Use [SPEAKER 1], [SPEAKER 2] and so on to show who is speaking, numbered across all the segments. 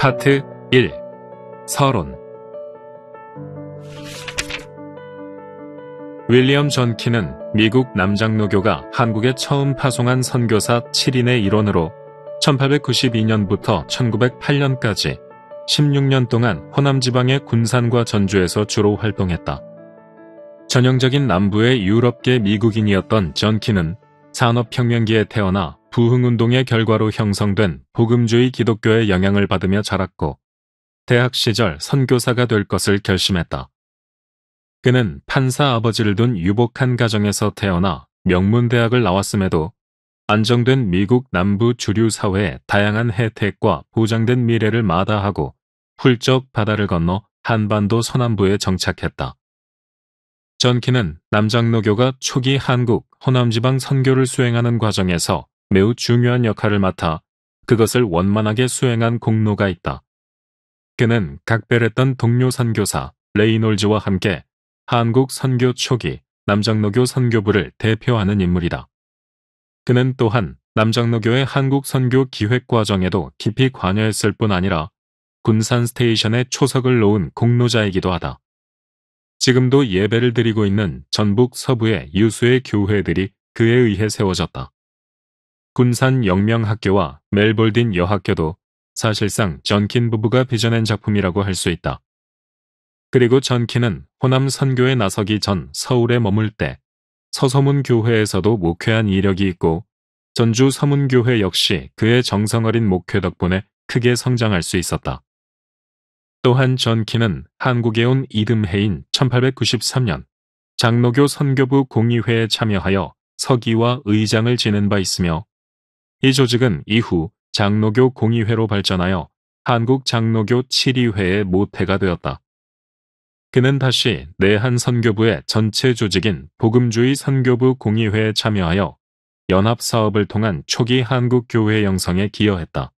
[SPEAKER 1] 파트 1. 서론. 윌리엄 존킨은 미국 남장로교가 한국에 처음 파송한 선교사 7인의 일원으로 1892년부터 1908년까지 16년 동안 호남 지방의 군산과 전주에서 주로 활동했다. 전형적인 남부의 유럽계 미국인이었던 존킨은 산업혁명기에 태어나 부흥운동의 결과로 형성된 복음주의 기독교의 영향을 받으며 자랐고 대학 시절 선교사가 될 것을 결심했다. 그는 판사 아버지를 둔 유복한 가정에서 태어나 명문대학을 나왔음에도 안정된 미국 남부 주류 사회의 다양한 혜택과 보장된 미래를 마다하고 훌쩍 바다를 건너 한반도 서남부에 정착했다. 존킨은 남장로교가 초기 한국, 호남지방 선교를 수행하는 과정에서 매우 중요한 역할을 맡아 그것을 원만하게 수행한 공로가 있다. 그는 각별했던 동료 선교사 레이놀즈와 함께 한국 선교 초기 남장로교 선교부를 대표하는 인물이다. 그는 또한 남장로교의 한국 선교 기획 과정에도 깊이 관여했을 뿐 아니라 군산 스테이션에 초석을 놓은 공로자이기도 하다. 지금도 예배를 드리고 있는 전북 서부의 유수의 교회들이 그에 의해 세워졌다. 군산 영명학교와 멜볼딘 여학교도 사실상 존킨 부부가 빚어낸 작품이라고 할 수 있다. 그리고 존킨은 호남 선교에 나서기 전 서울에 머물 때 서서문 교회에서도 목회한 이력이 있고 전주 서문교회 역시 그의 정성어린 목회 덕분에 크게 성장할 수 있었다. 또한 존킨은 한국에 온 이듬해인 1893년 장로교 선교부 공의회에 참여하여 서기와 의장을 지낸 바 있으며 이 조직은 이후 장로교 공의회로 발전하여 한국 장로교 7위회의 모태가 되었다. 그는 다시 내한 선교부의 전체 조직인 복음주의 선교부 공의회에 참여하여 연합사업을 통한 초기 한국교회 형성에 기여했다.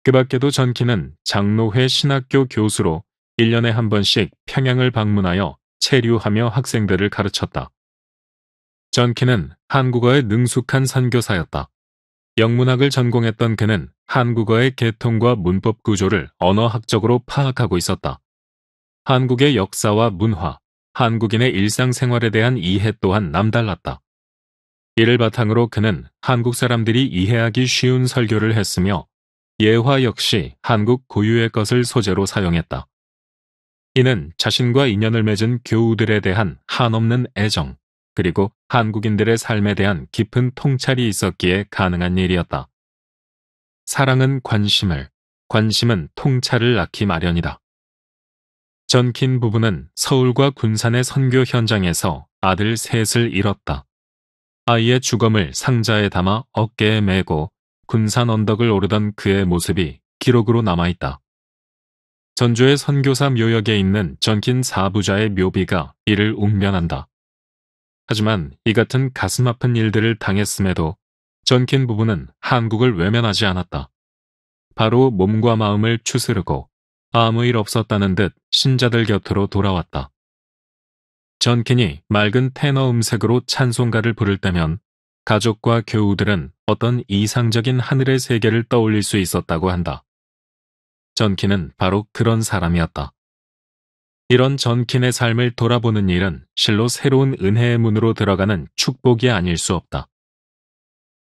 [SPEAKER 1] 그 밖에도 존킨은 장로회 신학교 교수로 1년에 한 번씩 평양을 방문하여 체류하며 학생들을 가르쳤다. 존킨은 한국어에 능숙한 선교사였다. 영문학을 전공했던 그는 한국어의 계통과 문법 구조를 언어학적으로 파악하고 있었다. 한국의 역사와 문화, 한국인의 일상생활에 대한 이해 또한 남달랐다. 이를 바탕으로 그는 한국 사람들이 이해하기 쉬운 설교를 했으며 예화 역시 한국 고유의 것을 소재로 사용했다. 이는 자신과 인연을 맺은 교우들에 대한 한없는 애정, 그리고 한국인들의 삶에 대한 깊은 통찰이 있었기에 가능한 일이었다. 사랑은 관심을, 관심은 통찰을 낳기 마련이다. 존킨 부부는 서울과 군산의 선교 현장에서 아들 셋을 잃었다. 아이의 주검을 상자에 담아 어깨에 메고 군산 언덕을 오르던 그의 모습이 기록으로 남아있다. 전주의 선교사 묘역에 있는 존킨 사부자의 묘비가 이를 웅변한다. 하지만 이 같은 가슴 아픈 일들을 당했음에도 존킨 부부는 한국을 외면하지 않았다. 바로 몸과 마음을 추스르고 아무 일 없었다는 듯 신자들 곁으로 돌아왔다. 존킨이 맑은 테너 음색으로 찬송가를 부를 때면 가족과 교우들은 어떤 이상적인 하늘의 세계를 떠올릴 수 있었다고 한다. 존킨은 바로 그런 사람이었다. 이런 존킨의 삶을 돌아보는 일은 실로 새로운 은혜의 문으로 들어가는 축복이 아닐 수 없다.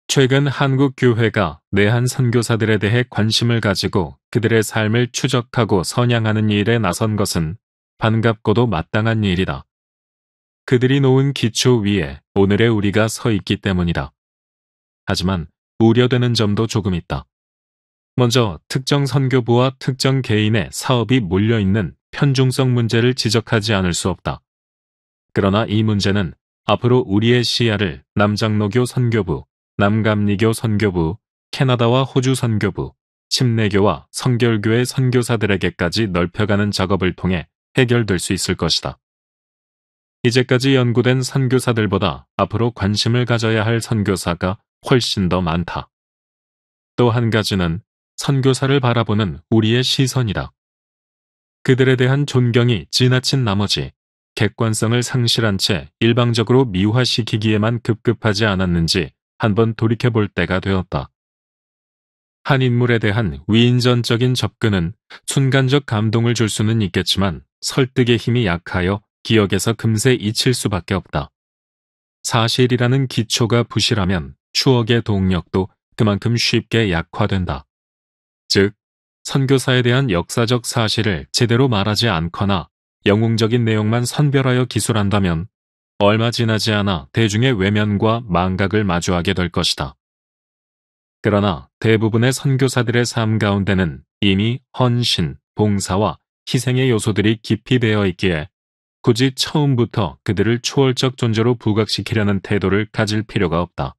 [SPEAKER 1] 최근 한국 교회가 내한 선교사들에 대해 관심을 가지고 그들의 삶을 추적하고 선양하는 일에 나선 것은 반갑고도 마땅한 일이다. 그들이 놓은 기초 위에 오늘의 우리가 서 있기 때문이다. 하지만 우려되는 점도 조금 있다. 먼저 특정 선교부와 특정 개인의 사업이 몰려있는 편중성 문제를 지적하지 않을 수 없다. 그러나 이 문제는 앞으로 우리의 시야를 남장로교 선교부, 남감리교 선교부, 캐나다와 호주 선교부, 침례교와 성결교의 선교사들에게까지 넓혀가는 작업을 통해 해결될 수 있을 것이다. 이제까지 연구된 선교사들보다 앞으로 관심을 가져야 할 선교사가 훨씬 더 많다. 또 한 가지는 선교사를 바라보는 우리의 시선이다. 그들에 대한 존경이 지나친 나머지 객관성을 상실한 채 일방적으로 미화시키기에만 급급하지 않았는지 한번 돌이켜볼 때가 되었다. 한 인물에 대한 위인전적인 접근은 순간적 감동을 줄 수는 있겠지만 설득의 힘이 약하여 기억에서 금세 잊힐 수밖에 없다. 사실이라는 기초가 부실하면 추억의 동력도 그만큼 쉽게 약화된다. 즉, 선교사에 대한 역사적 사실을 제대로 말하지 않거나 영웅적인 내용만 선별하여 기술한다면 얼마 지나지 않아 대중의 외면과 망각을 마주하게 될 것이다. 그러나 대부분의 선교사들의 삶 가운데는 이미 헌신, 봉사와 희생의 요소들이 깊이 배어 있기에 굳이 처음부터 그들을 초월적 존재로 부각시키려는 태도를 가질 필요가 없다.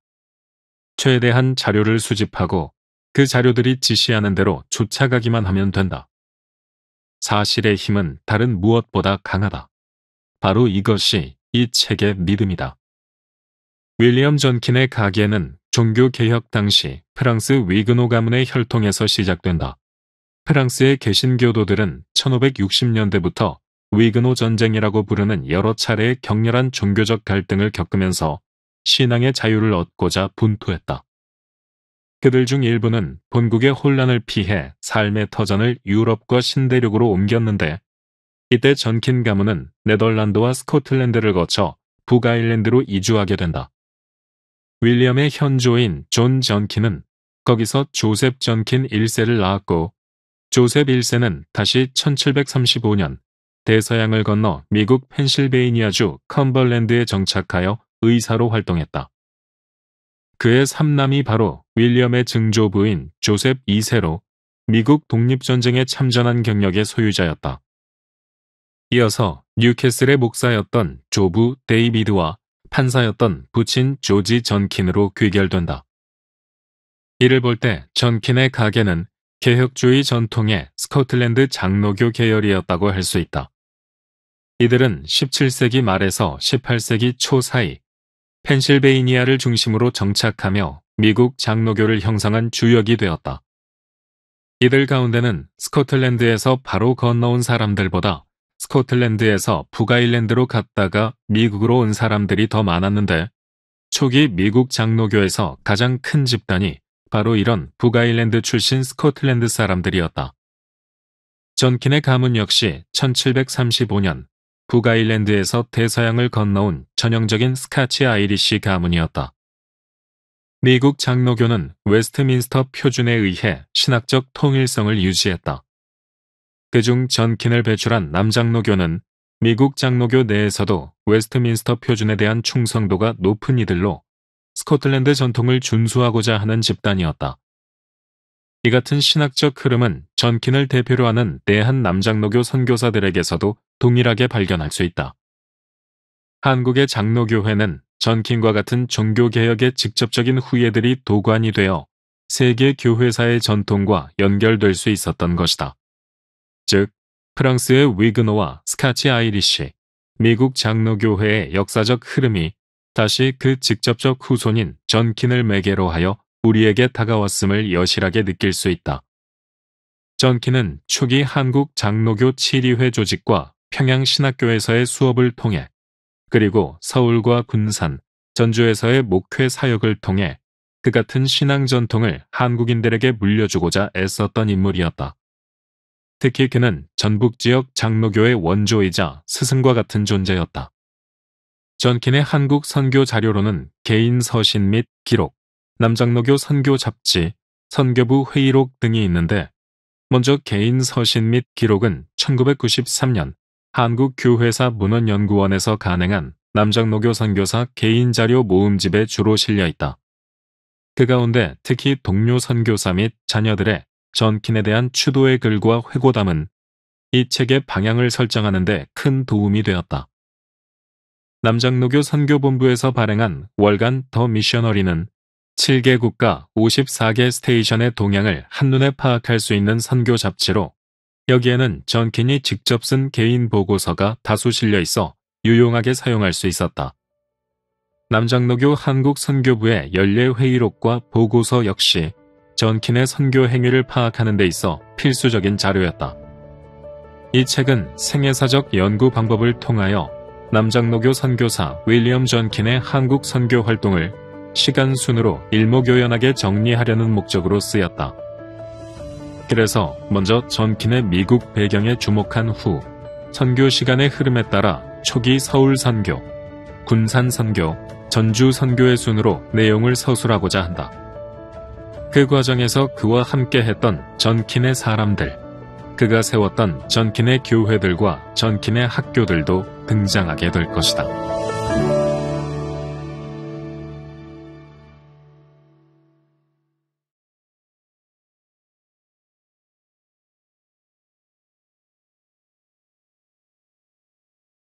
[SPEAKER 1] 최대한 자료를 수집하고 그 자료들이 지시하는 대로 쫓아가기만 하면 된다. 사실의 힘은 다른 무엇보다 강하다. 바로 이것이 이 책의 믿음이다. 윌리엄 전킨의 가계는 종교개혁 당시 프랑스 위그노 가문의 혈통에서 시작된다. 프랑스의 개신교도들은 1560년대부터 위그노 전쟁이라고 부르는 여러 차례의 격렬한 종교적 갈등을 겪으면서 신앙의 자유를 얻고자 분투했다. 그들 중 일부는 본국의 혼란을 피해 삶의 터전을 유럽과 신대륙으로 옮겼는데 이때 전킨 가문은 네덜란드와 스코틀랜드를 거쳐 북아일랜드로 이주하게 된다. 윌리엄의 현조인 존 전킨은 거기서 조셉 전킨 1세를 낳았고 조셉 1세는 다시 1735년 대서양을 건너 미국 펜실베이니아주 컴벌랜드에 정착하여 의사로 활동했다. 그의 삼남이 바로 윌리엄의 증조부인 조셉 2세로 미국 독립전쟁에 참전한 경력의 소유자였다. 이어서 뉴캐슬의 목사였던 조부 데이비드와 판사였던 부친 조지 전킨으로 귀결된다. 이를 볼 때 전킨의 가계는 개혁주의 전통의 스코틀랜드 장로교 계열이었다고 할 수 있다. 이들은 17세기 말에서 18세기 초 사이 펜실베이니아를 중심으로 정착하며 미국 장로교를 형성한 주역이 되었다. 이들 가운데는 스코틀랜드에서 바로 건너온 사람들보다 스코틀랜드에서 북아일랜드로 갔다가 미국으로 온 사람들이 더 많았는데 초기 미국 장로교에서 가장 큰 집단이 바로 이런 북아일랜드 출신 스코틀랜드 사람들이었다. 전킨의 가문 역시 1735년 북아일랜드에서 대서양을 건너온 전형적인 스카치 아이리시 가문이었다. 미국 장로교는 웨스트민스터 표준에 의해 신학적 통일성을 유지했다. 그중 전킨을 배출한 남장로교는 미국 장로교 내에서도 웨스트민스터 표준에 대한 충성도가 높은 이들로 스코틀랜드 전통을 준수하고자 하는 집단이었다. 이 같은 신학적 흐름은 전킨을 대표로 하는 내한 남장로교 선교사들에게서도 동일하게 발견할 수 있다. 한국의 장로교회는 전킨과 같은 종교개혁의 직접적인 후예들이 도관이 되어 세계 교회사의 전통과 연결될 수 있었던 것이다. 즉, 프랑스의 위그노와 스카치 아이리시, 미국 장로교회의 역사적 흐름이 다시 그 직접적 후손인 전킨을 매개로 하여 우리에게 다가왔음을 여실하게 느낄 수 있다. 전킨은 초기 한국 장로교 치리회 조직과 평양신학교에서의 수업을 통해 그리고 서울과 군산, 전주에서의 목회 사역을 통해 그 같은 신앙 전통을 한국인들에게 물려주고자 애썼던 인물이었다. 특히 그는 전북 지역 장로교의 원조이자 스승과 같은 존재였다. 전킨의 한국 선교 자료로는 개인 서신 및 기록, 남장로교 선교 잡지, 선교부 회의록 등이 있는데 먼저 개인 서신 및 기록은 1993년 한국교회사 문헌연구원에서 간행한 남장로교 선교사 개인 자료 모음집에 주로 실려 있다. 그 가운데 특히 동료 선교사 및 자녀들의 전킨에 대한 추도의 글과 회고담은 이 책의 방향을 설정하는 데 큰 도움이 되었다. 남장로교 선교본부에서 발행한 월간 더 미셔너리는 7개 국가 54개 스테이션의 동향을 한눈에 파악할 수 있는 선교 잡지로 여기에는 전킨이 직접 쓴 개인 보고서가 다수 실려 있어 유용하게 사용할 수 있었다. 남장로교 한국선교부의 연례회의록과 보고서 역시 전킨의 선교 행위를 파악하는 데 있어 필수적인 자료였다. 이 책은 생애사적 연구 방법을 통하여 남장로교 선교사 윌리엄 전킨의 한국 선교 활동을 시간 순으로 일목요연하게 정리하려는 목적으로 쓰였다. 이래서 먼저 전킨의 미국 배경에 주목한 후 선교 시간의 흐름에 따라 초기 서울 선교, 군산 선교, 전주 선교의 순으로 내용을 서술하고자 한다. 그 과정에서 그와 함께 했던 전킨의 사람들, 그가 세웠던 전킨의 교회들과 전킨의 학교들도 등장하게 될 것이다.